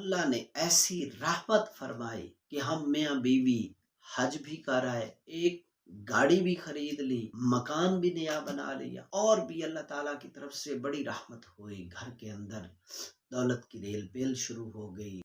اللہ نے ایسی رحمت فرمائی کہ ہم میاں بیوی حج بھی کر آئے، ایک گاڑی بھی خرید لی، مکان بھی نیا بنا لیا، اور بھی اللہ تعالیٰ کی طرف سے بڑی رحمت ہوئی، گھر کے اندر دولت کی ریل پیل شروع ہو گئی۔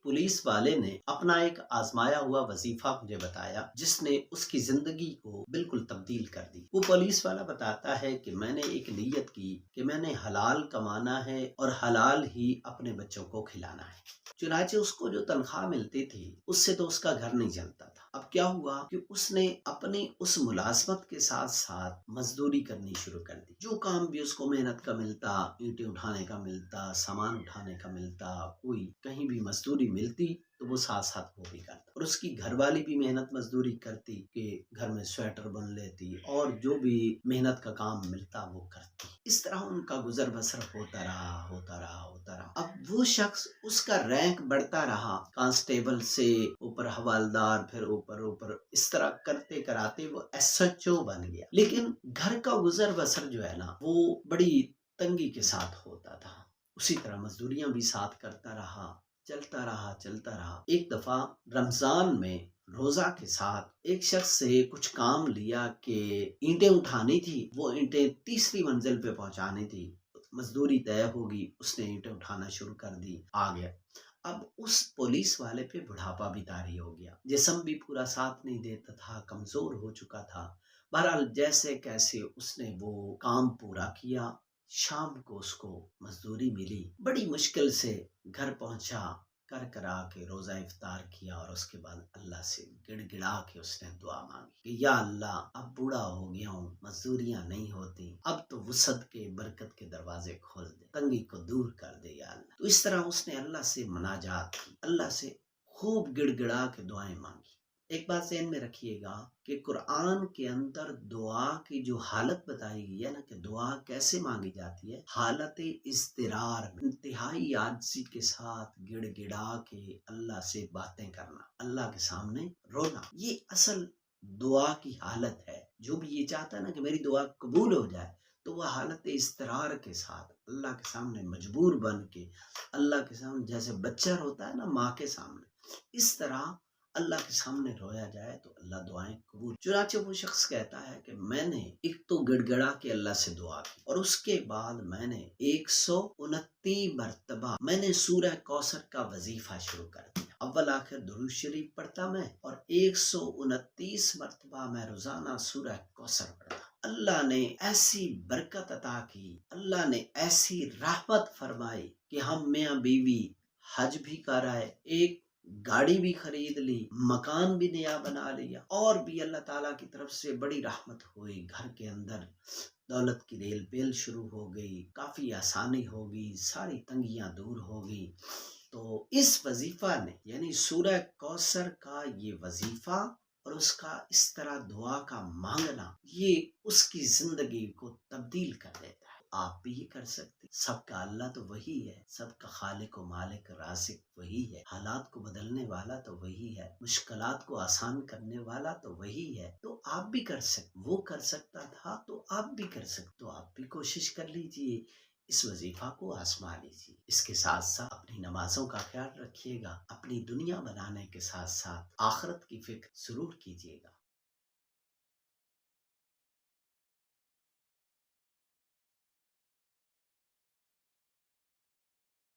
پولیس والے نے اپنا ایک آزمایا ہوا وظیفہ مجھے بتایا جس نے اس کی زندگی کو بالکل تبدیل کر دی۔ وہ پولیس والا بتاتا ہے کہ میں نے ایک نیت کی کہ میں نے حلال کمانا ہے اور حلال ہی اپنے بچوں کو کھلانا ہے۔ چنانچہ اس کو جو تنخواہ ملتی تھی اس سے تو اس کا گھر نہیں چلتا تھا۔ اب کیا ہوا کہ اس نے اپنی اس ملازمت کے ساتھ ساتھ مزدوری کرنی شروع کر دی۔ جو کام بھی اس کو محنت کا ملتا، اینٹیں اٹھانے کا ملتا، سامان اٹھانے کا ملتا، کوئی کہیں بھی مزدوری ملتی تو وہ ساتھ ساتھ وہ بھی کرتا، اور اس کی گھر والی بھی محنت مزدوری کرتی کہ گھر میں سویٹر بن لیتی اور جو بھی محنت کا کام ملتا وہ کرتی۔ اس طرح ان کا گزر بسر ہوتا رہا۔ اب وہ شخص، اس کا رینک بڑھتا رہا، کانسٹیبل سے اوپر حوالدار، پھر اوپر اس طرح کرتے کراتے وہ ایس ایچ او بن گیا۔ لیکن گھر کا گزر بسر جو ہے نا وہ بڑی تنگی کے ساتھ ہوتا تھا۔ اسی طرح مزدوریاں بھی ساتھ کرتا رہا، چلتا رہا۔ ایک دفعہ رمضان میں روزہ کے ساتھ ایک شخص سے کچھ کام لیا کہ اینٹیں اٹھانی تھی، وہ اینٹیں تیسری منزل پہ پہنچانی تھی، مزدوری طے ہوگی، اس نے اینٹیں اٹھانا شروع کر دی، آ گیا۔ اب اس پولیس والے پہ بڑھاپا بھی طاری ہو گیا، جسم بھی پورا ساتھ نہیں دیتا تھا، کمزور ہو چکا تھا۔ بہرحال جیسے کیسے اس نے وہ کام پورا کیا۔ شام کو اس کو مزدوری ملی، بڑی مشکل سے گھر پہنچا، کرا کے روزہ افطار کیا، اور اس کے بعد اللہ سے گڑ گڑا کے اس نے دعا مانگی کہ یا اللہ اب بوڑھا ہو گیا ہوں، مزدوریاں نہیں ہوتی، اب تو وسعت کے برکت کے دروازے کھول دے، تنگی کو دور کر دے یا اللہ۔ تو اس طرح اس نے اللہ سے مناجات کی، اللہ سے خوب گڑ گڑا کے دعائیں مانگی۔ ایک بات ذہن میں رکھیے گا کہ قرآن کے اندر دعا کی جو حالت بتائی گئی ہے نا کہ دعا کیسے مانگی جاتی ہے، حالت اضطرار میں انتہائی عاجزی کے ساتھ گڑ گڑا کے اللہ سے باتیں کرنا، اللہ کے سامنے رونا، یہ اصل دعا کی حالت ہے۔ جو بھی یہ چاہتا ہے نا کہ میری دعا قبول ہو جائے تو وہ حالت اضطرار کے ساتھ اللہ کے سامنے مجبور بن کے، اللہ کے سامنے جیسے بچہ روتا ہے نا ماں کے سامنے، اس طرح اللہ کے سامنے رویا جائے تو اللہ دعائیں قبول۔ چنانچہ وہ شخص کہتا ہے کہ میں نے ایک تو گڑ گڑا کے اللہ سے دعا کی، اور اس کے بعد میں نے 129 مرتبہ میں نے سورہ کوثر کا وظیفہ شروع کر دیا۔ اول آخر درود شریف پڑھتا میں، اور 129 مرتبہ میں روزانہ سورہ کوثر پڑھتا۔ اللہ نے ایسی برکت عطا کی، اللہ نے ایسی رحمت فرمائی کہ ہم میاں بیوی حج بھی کر آئے، ایک گاڑی بھی خرید لی، مکان بھی نیا بنا لیا، اور بھی اللہ تعالیٰ کی طرف سے بڑی رحمت ہوئی، گھر کے اندر دولت کی ریل پیل شروع ہو گئی، کافی آسانی ہوگی، ساری تنگیاں دور ہوگی۔ تو اس وظیفہ نے یعنی سورہ کوثر کا یہ وظیفہ اور اس کا اس طرح دعا کا مانگنا، یہ اس کی زندگی کو تبدیل کر دیتا ہے۔ آپ بھی یہ کر سکتے، سب کا اللہ تو وہی ہے، سب کا خالق و مالک رازق وہی ہے، حالات کو بدلنے والا تو وہی ہے، مشکلات کو آسان کرنے والا تو وہی ہے۔ تو آپ بھی کر سکتے، وہ کر سکتا تھا تو آپ بھی کر سکتے، تو آپ بھی کوشش کر لیجئے، اس وظیفہ کو آزما لیجیے۔ اس کے ساتھ ساتھ اپنی نمازوں کا خیال رکھیے گا، اپنی دنیا بنانے کے ساتھ ساتھ آخرت کی فکر ضرور کیجیے گا۔